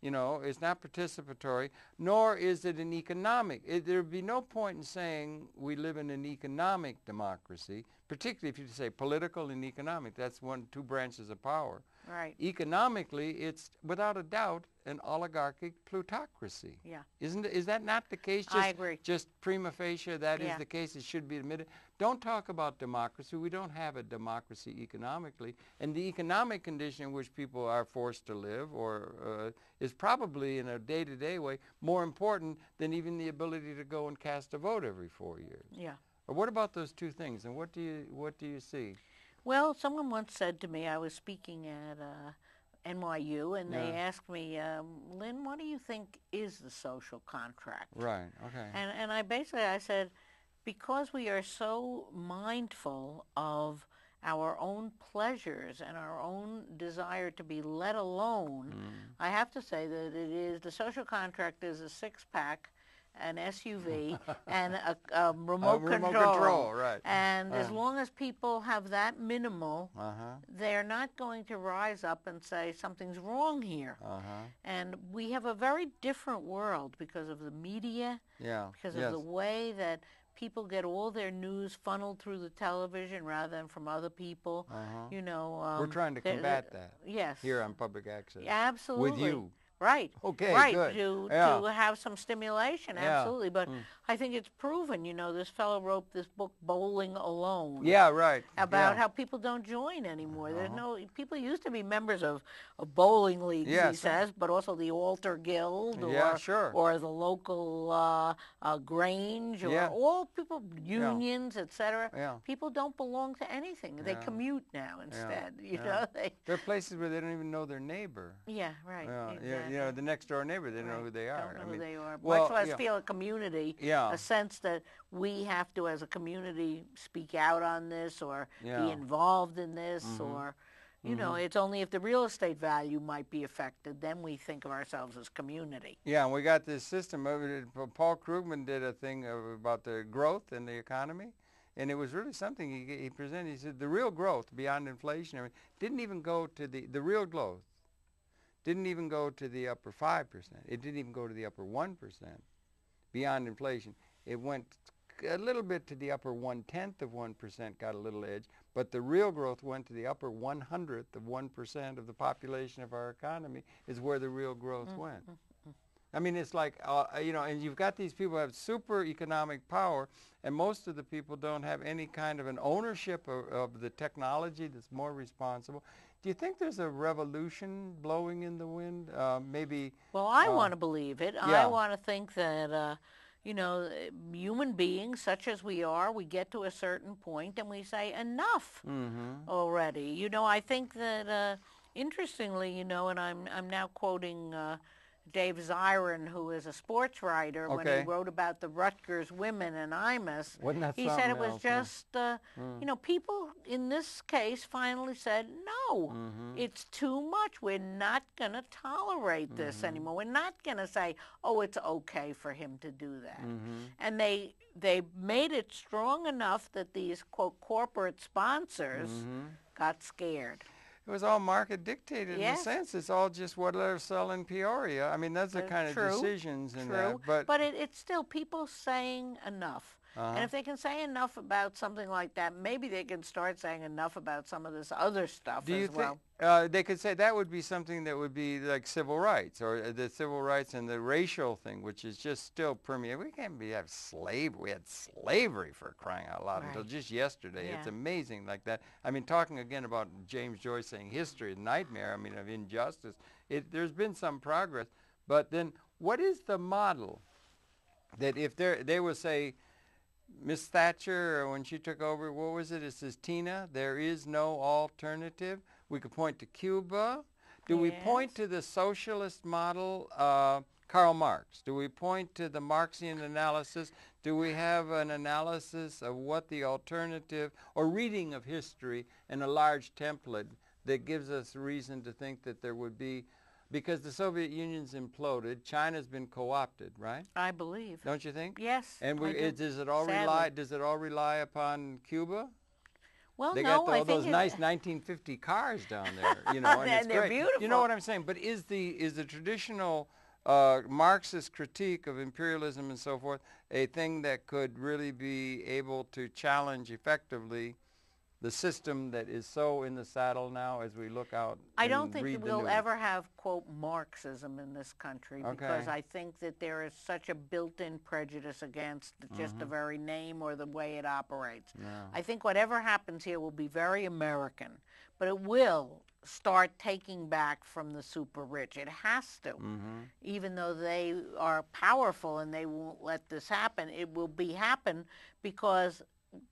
You know, it's not participatory, nor is it an economic. There would be no point in saying we live in an economic democracy, particularly if you say political and economic. That's two branches of power. Right. Economically, it's without a doubt an oligarchic plutocracy. Yeah. Is that not the case? I agree. Just prima facie, that is the case. It should be admitted. Don't talk about democracy. We don't have a democracy economically. And the economic condition in which people are forced to live is probably, in a day-to-day way, more important than even the ability to go and cast a vote every 4 years. Yeah. But what about those two things, and what do you see? Well, someone once said to me, I was speaking at NYU, and they asked me, Lynn, what do you think is the social contract? Right, okay. And I said, because we are so mindful of our own pleasures and our own desire to be let alone, I have to say that the social contract is a six-pack, an SUV, and a remote control. Right. And as long as people have that minimal, they're not going to rise up and say something's wrong here. And we have a very different world because of the media, because of the way that people get all their news funneled through the television rather than from other people. You know, we're trying to combat that. Yes. Here on Public Access. Absolutely. With you. Right. Okay, right. good. To have some stimulation, absolutely. But I think it's proven, you know, this fellow wrote this book, Bowling Alone. Yeah, right. About how people don't join anymore. There's people used to be members of bowling leagues, he says, but also the Altar Guild or the local Grange or all people, unions, etc. People don't belong to anything. They commute now instead. You know, there are places where they don't even know their neighbor. Yeah, right. Exactly. You know, the next door neighbor, they don't know who they are. Don't know who they are. Much less feel a community, a sense that we have to, as a community, speak out on this or be involved in this or, you know, it's only if the real estate value might be affected, then we think of ourselves as community. Yeah, and we got this system. Paul Krugman did a thing about the growth in the economy. And it was really something he presented. He said the real growth beyond inflation didn't even go to the real growth. Didn't even go to the upper 5%. It didn't even go to the upper 1% beyond inflation. It went a little bit to the upper 1/10 of 1%, got a little edge, but the real growth went to the upper 100th of 1% of the population of our economy is where the real growth went. I mean, it's like, you know, and you've got these people who have super economic power, and most of the people don't have any kind of an ownership of the technology that's more responsible. Do you think there's a revolution blowing in the wind? Maybe. Well, I want to believe it. I want to think that, you know, human beings, such as we are, we get to a certain point and we say enough already. You know, I think that, interestingly, you know, and I'm now quoting Dave Zirin, who is a sports writer, when he wrote about the Rutgers women and Imus, he said it was just, you know, people in this case finally said, no, it's too much. We're not going to tolerate this anymore. We're not going to say, oh, it's okay for him to do that. And they made it strong enough that these, quote, corporate sponsors got scared. It was all market dictated in a sense. It's all just what they're selling Peoria. I mean, that's the kind of decisions in that. But it's still people saying enough. And if they can say enough about something like that, maybe they can start saying enough about some of this other stuff Do you as well. think they could say that would be something that would be like civil rights, or the civil rights and the racial thing, which is just still permeating. We can't have slavery. We had slavery, for crying out loud, until just yesterday. Yeah. It's amazing like that. I mean, talking again about James Joyce saying history, nightmare, I mean, of injustice. There's been some progress, but then what is the model that if they will say, Miss Thatcher, when she took over, what was it? It says, Tina, there is no alternative. We could point to Cuba. Do we point to the socialist model, Karl Marx? Do we point to the Marxian analysis? Do we have an analysis of what the alternative, or reading of history in a large template that gives us reason to think that there would be, because the Soviet Union's imploded, China's been co-opted, right? I believe. Don't you think? Yes. And does it all rely upon Cuba? Well, they no, got all those nice 1950 cars down there, you know, and it's they're great. beautiful. You know what I'm saying? But is the traditional Marxist critique of imperialism and so forth a thing that could really be able to challenge effectively the system that is so in the saddle now as we look out? I don't think that we'll ever have, quote, Marxism in this country, because I think that there is such a built-in prejudice against just the very name or the way it operates. I think whatever happens here will be very American, but it will start taking back from the super rich. It has to. Even though they are powerful and they won't let this happen, it will happen because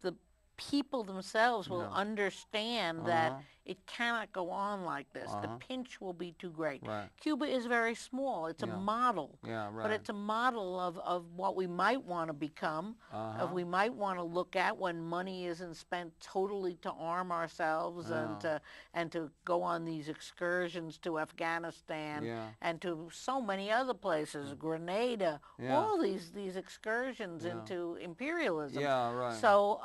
the people themselves will understand that it cannot go on like this. The pinch will be too great. Cuba is very small. It's a model. But it's a model of what we might want to become, of we might want to look at when money isn't spent totally to arm ourselves and to go on these excursions to Afghanistan and to so many other places, Grenada, all these excursions into imperialism. So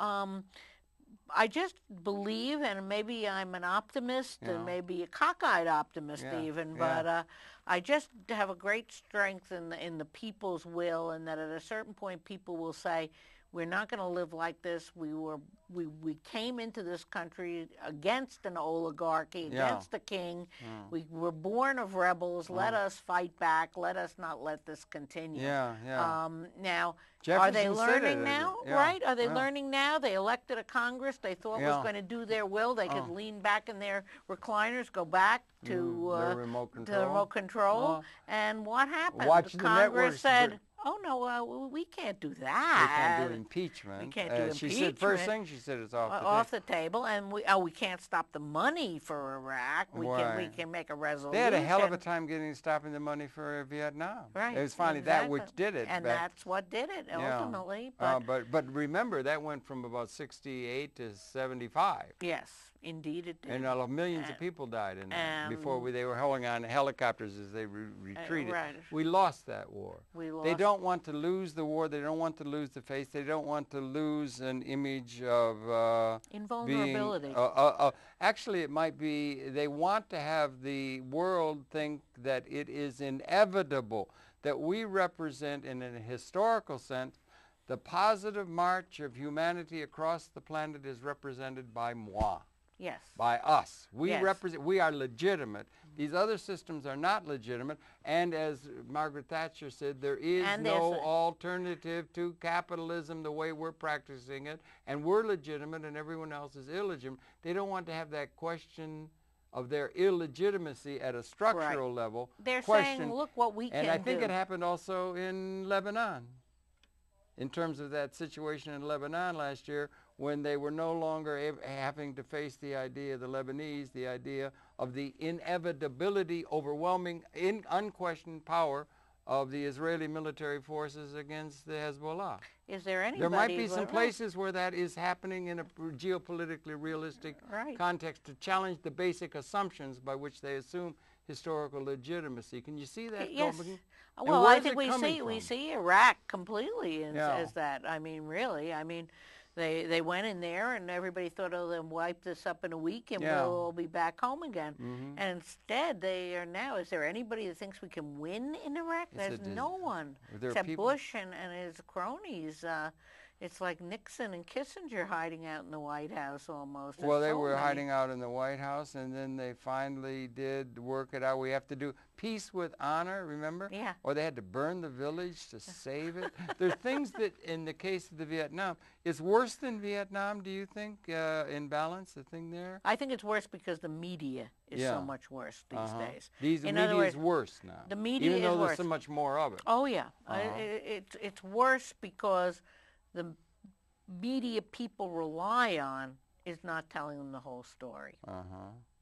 I just believe, and maybe I'm an optimist, and maybe a cockeyed optimist even, but I just have a great strength in the people's will, and that at a certain point people will say, we're not going to live like this. We came into this country against an oligarchy, against the king. We were born of rebels. Let us fight back. Let us not let this continue. Now, Jefferson are they learning now? Right? Are they Yeah. learning now? They elected a Congress they thought was going to do their will. They could lean back in their recliners, go back to the remote control. And what happened? Watch the Congress networks said, oh, no, we can't do that. We can't do impeachment. We can't do impeachment. She said, first thing she said, it's off the table. And we can't stop the money for Iraq. We can make a resolution. They had a hell of a time stopping the money for Vietnam. Right. It was finally that which did it. And that's what did it, ultimately. But remember, that went from about 68 to 75. Yes. Indeed it did. And millions of people died in that before they were holding on to helicopters as they retreated. We lost that war. They don't want to lose the war. They don't want to lose the face. They don't want to lose an image of invulnerability. Actually, it might be they want to have the world think that it is inevitable that we represent, in a historical sense, the positive march of humanity across the planet is represented by moi. Yes. By us. We represent, we are legitimate. These other systems are not legitimate. And as Margaret Thatcher said, there is no alternative to capitalism the way we're practicing it. And we're legitimate and everyone else is illegitimate. They don't want to have that question of their illegitimacy at a structural level. They're saying, look what we can do. And I think it happened also in Lebanon, in terms of that situation in Lebanon last year, when they were no longer having to face the idea, the Lebanese, the idea of the inevitability, overwhelming, unquestioned power of the Israeli military forces against the Hezbollah. Is there anybody? There might be some places where that is happening in a geopolitically realistic context to challenge the basic assumptions by which they assume historical legitimacy. Can you see that? Yes. And well, I think we see Iraq completely as that. I mean, really. I mean, they went in there and everybody thought, oh, they'll wipe this up in a week and we'll all be back home again. And instead, they are now. Is there anybody that thinks we can win in Iraq? There's no one except Bush and his cronies. It's like Nixon and Kissinger hiding out in the White House almost. Well, they were hiding out in the White House, and then they finally did work it out. We have to do peace with honor, remember? Yeah. Or they had to burn the village to save it. There's things that, in the case of the Vietnam, it's worse than Vietnam, do you think, in balance, the thing there? I think it's worse because the media is so much worse these days. The media is worse now. The media is worse. Even though there's so much more of it. Oh, yeah. It's worse because the media people rely on is not telling them the whole story.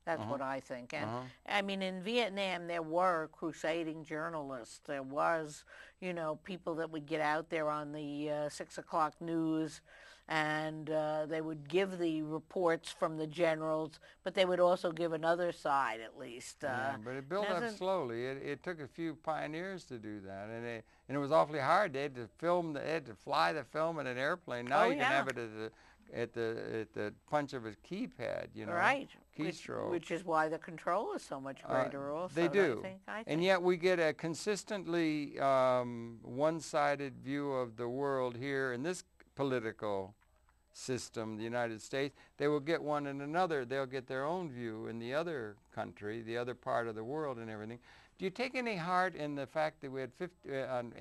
That's what I think. And I mean, in Vietnam, there were crusading journalists. There was, you know, people that would get out there on the 6 o'clock news, and they would give the reports from the generals, but they would also give another side at least. Yeah, but it built up slowly. It took a few pioneers to do that, and it was awfully hard. They had to they had to fly the film in an airplane. Now you can have it at the punch of a keypad, you know. Right. Keystroke. Which is why the control is so much greater also. They do. I think. And yet we get a consistently one-sided view of the world here in this political system, the United States. They will get one in another. They'll get their own view in the other country, the other part of the world and everything. Do you take any heart in the fact that we had on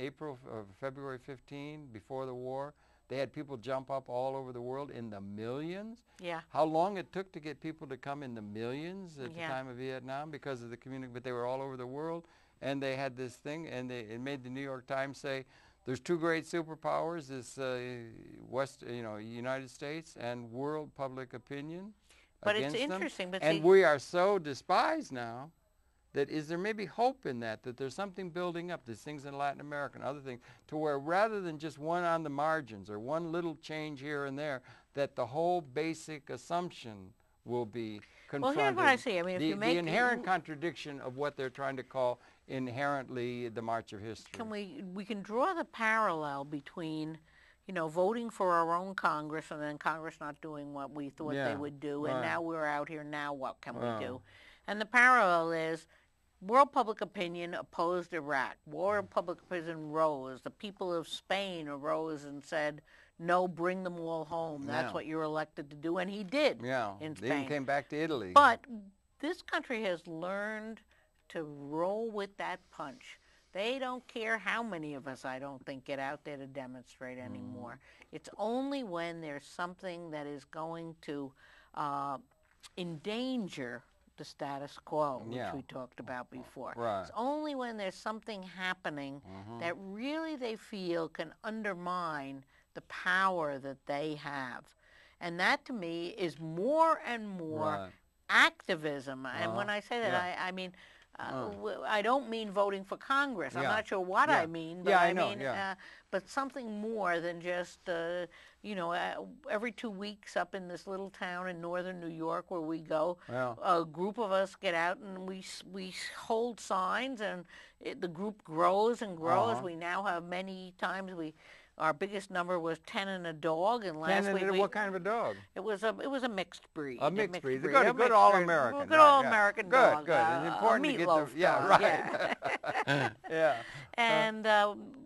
February 15, before the war, they had people jump up all over the world in the millions? Yeah. How long it took to get people to come in the millions at the time of Vietnam because of the community, but they were all over the world, and they had this thing, and it made the New York Times say, there's two great superpowers, this United States and world public opinion. But it's interesting. But and we are so despised now that is there maybe hope in that there's something building up, there's things in Latin America and other things, to where rather than just one on the margins or one little change here and there, that the whole basic assumption will be confronted. Well, here's what I see. I mean, if you make the inherent contradiction of what they're trying to call inherently the march of history. We can draw the parallel between, you know, voting for our own Congress and then Congress not doing what we thought they would do, and now we're out here, now what can we do? And the parallel is world public opinion opposed Iraq. World public opinion rose. The people of Spain arose and said, no, bring them all home. That's what you're elected to do. And he did in Spain. They even came back to Italy. But this country has learned to roll with that punch. They don't care how many of us, I don't think, get out there to demonstrate anymore. It's only when there's something that is going to endanger the status quo, which we talked about before. Right. It's only when there's something happening that really they feel can undermine the power that they have. And that, to me, is more and more activism. And when I say that, I mean, I don't mean voting for Congress. I'm not sure what I mean, but I mean, but something more than just, you know, every 2 weeks up in this little town in northern New York where we go, a group of us get out and we hold signs, and the group grows and grows. We now have many times our biggest number was 10 and a dog, and last week what kind of a dog? It was a mixed breed. A mixed breed. Good all-American. Good all-American dog. Good. It's important to get the And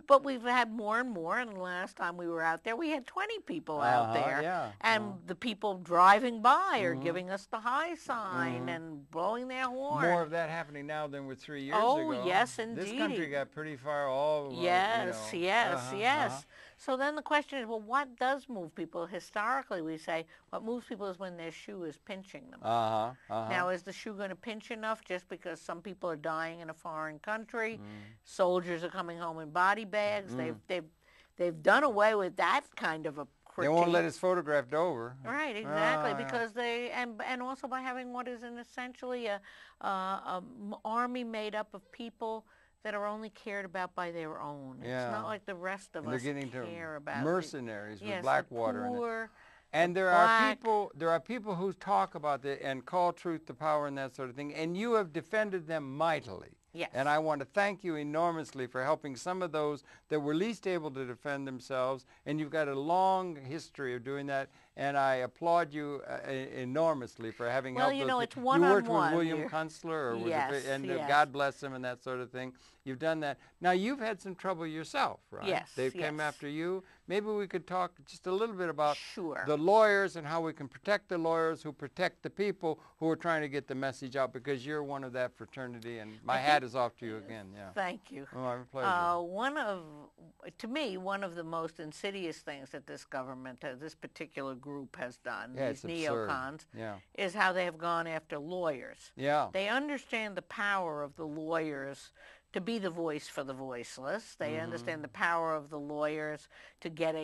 but we've had more and more. And the last time we were out there, we had 20 people out there, and the people driving by are giving us the high sign and blowing their horn. More of that happening now than with 3 years ago. Oh, yes, indeed. This country got pretty far all. Yes. So then the question is, well, what does move people? Historically, we say what moves people is when their shoe is pinching them. Now, is the shoe going to pinch enough just because some people are dying in a foreign country? Soldiers are coming home in body bags. They've done away with that kind of a critique. They won't let us photographed over. Right, exactly, because they and also by having what is essentially a army made up of people that are only cared about by their own. It's not like the rest of us care about mercenaries with yes, Blackwater the poor, in it. And there are people who talk about it and call truth to power and that sort of thing, and you have defended them mightily. Yes. And I want to thank you enormously for helping some of those that were least able to defend themselves, and you've got a long history of doing that, and I applaud you enormously for having helped. Well, you know, those. It's one-on-one. You worked with William Kunstler, or God bless him, and that sort of thing. You've done that. Now, you've had some trouble yourself, right? Yes. They came after you. maybe we could talk just a little bit about Sure. the lawyers and how we can protect the lawyers who protect the people who are trying to get the message out, because you're one of that fraternity, and my hat is off to you again. Yeah. Thank you. Oh, my pleasure. To me, one of the most insidious things that this government, this particular group has done, these neocons, is how they have gone after lawyers. Yeah. They understand the power of the lawyers to be the voice for the voiceless. They understand the power of the lawyers to get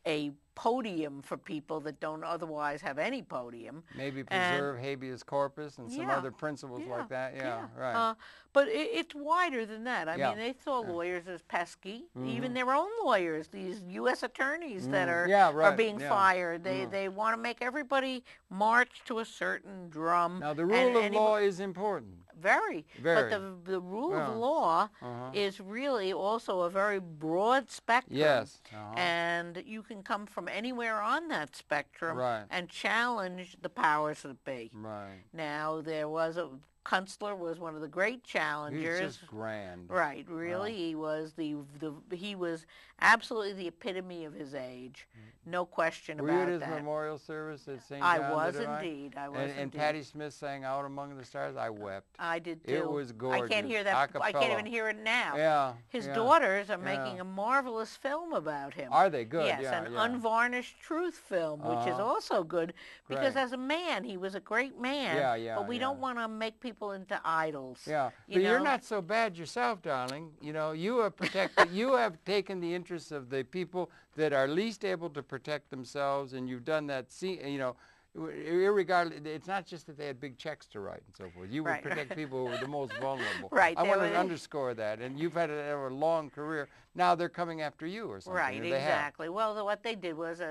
a podium for people that don't otherwise have any podium. Maybe preserve habeas corpus and some other principles like that. Yeah, right. But it's wider than that. I mean, they saw lawyers as pesky. Even their own lawyers, these U.S. attorneys that are being fired. They want to make everybody march to a certain drum. Now, the rule of law is important. Very. But the rule of law is really also a very broad spectrum. Yes. And you can come from anywhere on that spectrum and challenge the powers that be. Right. Now, Koeltl was one of the great challengers. He was just grand. Right, really. He was he was absolutely the epitome of his age. No question about that. Were you at his memorial service at St. John? I was indeed. And Patti Smith sang Out Among the Stars. I wept. I did too. It was gorgeous. I can't hear that. I can't even hear it now. Yeah. His daughters are making a marvelous film about him. Are they? Good. Yes, an unvarnished truth film, which is also good because as a man, he was a great man. But we don't want to make people into idols. Yeah. But you're not so bad yourself, darling. You know, you have protected. You have taken the interests of the people that are least able to protect themselves, and you've done that. You know, irregardless, it's not just that they had big checks to write and so forth. You would protect people who were the most vulnerable. Right. I want to underscore that. And you've had a long career. Now they're coming after you or something. Right, exactly. Well, what they did was,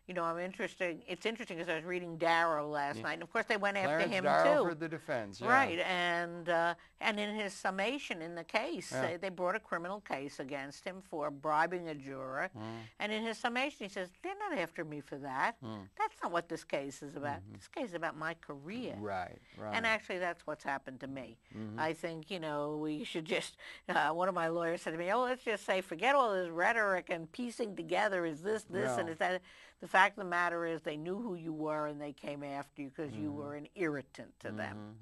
it's interesting because I was reading Darrow last night, and of course they went after him Darrow for the defense. Right, and in his summation in the case, they brought a criminal case against him for bribing a juror, and in his summation he says, they're not after me for that. That's not what this case is about. This case is about my career. Right. And actually that's what's happened to me. I think, we should just, one of my lawyers said to me, let's just say, forget all this rhetoric and piecing together is this, and it's that. The fact of the matter is they knew who you were and they came after you because you were an irritant to them.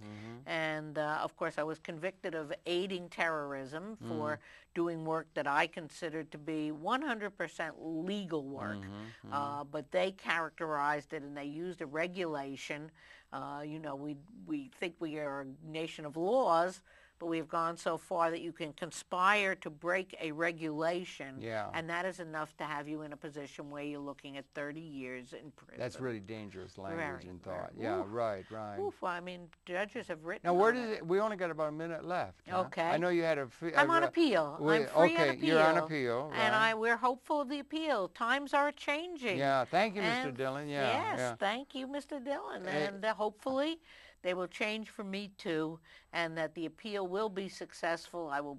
And, of course, I was convicted of aiding terrorism for doing work that I considered to be 100% legal work. But they characterized it and they used a regulation. We think we are a nation of laws, but we have gone so far that you can conspire to break a regulation, and that is enough to have you in a position where you're looking at 30 years in prison. That's really dangerous language and thought. Oof. Right. Oof, I mean, judges have written. Now, where does it? We only got about a minute left. Okay. I know you had a. I'm on appeal. I'm free on appeal. You're on appeal, and we're hopeful of the appeal. Times are changing. Yeah. Thank you, Mr. Dillon. Yes. Thank you, Mr. Dillon, and hopefully they will change for me too, and that the appeal will be successful. I will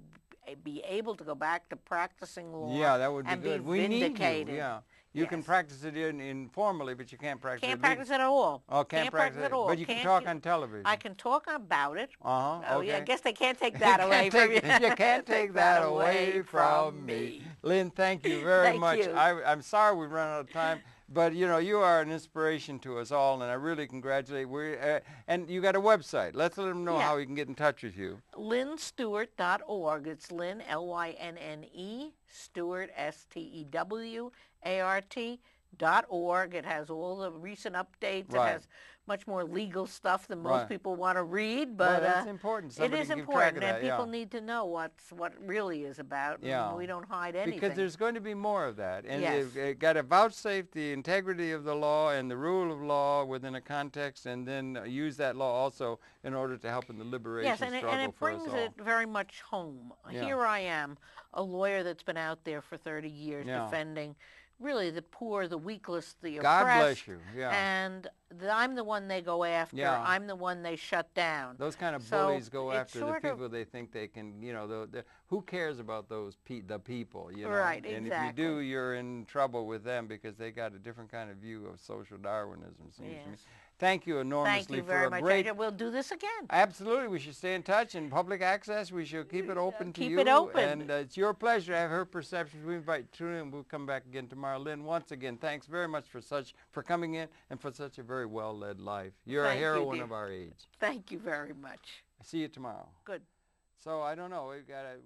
be able to go back to practicing law. Yeah, that would be good. We need you. Yeah. You can practice it informally, but you can't practice it. Can't practice it at all. Oh, can't practice it at all. But you can talk on television. I can talk about it. Okay. I guess they can't take that away from you. You can't take that away from me. Lynne, thank you very much. You. I'm sorry we've run out of time. But, you are an inspiration to us all, and I really congratulate you. And you got a website. Let's let them know how we can get in touch with you. LynneStewart.org. It's Lynne, L-Y-N-N-E, Stewart, S-T-E-W-A-R-T.org. It has all the recent updates. It has much more legal stuff than most people want to read, but that's important. It is important, and people need to know what it really is about. And we don't hide anything. Because there's going to be more of that, and they've got to vouchsafe the integrity of the law and the rule of law within a context, and then use that law also in order to help in the liberation struggle for us all. And it brings it very much home. Here I am, a lawyer that's been out there for 30 years defending really the poor, the weakless, the oppressed. God bless you. And I'm the one they go after. Yeah. I'm the one they shut down. Those kind of So bullies go it's after the sort of- people they think they can, you know, who cares about those the people, you know? Right, And exactly. if you do, you're in trouble with them because they got a different kind of view of social Darwinism, seems to me. Yes. Thank you enormously Thank you for very a much. great... We'll do this again. Absolutely. We should stay in touch. In public access, we should keep it open to you. Keep it open. And it's your pleasure to have her perceptions. We invite you in. We'll come back again tomorrow. Lynne, once again, thanks very much for coming in and for such a very well-led life. You're a heroine of our age. Thank you very much. See you tomorrow. Good. So I don't know. We've got to...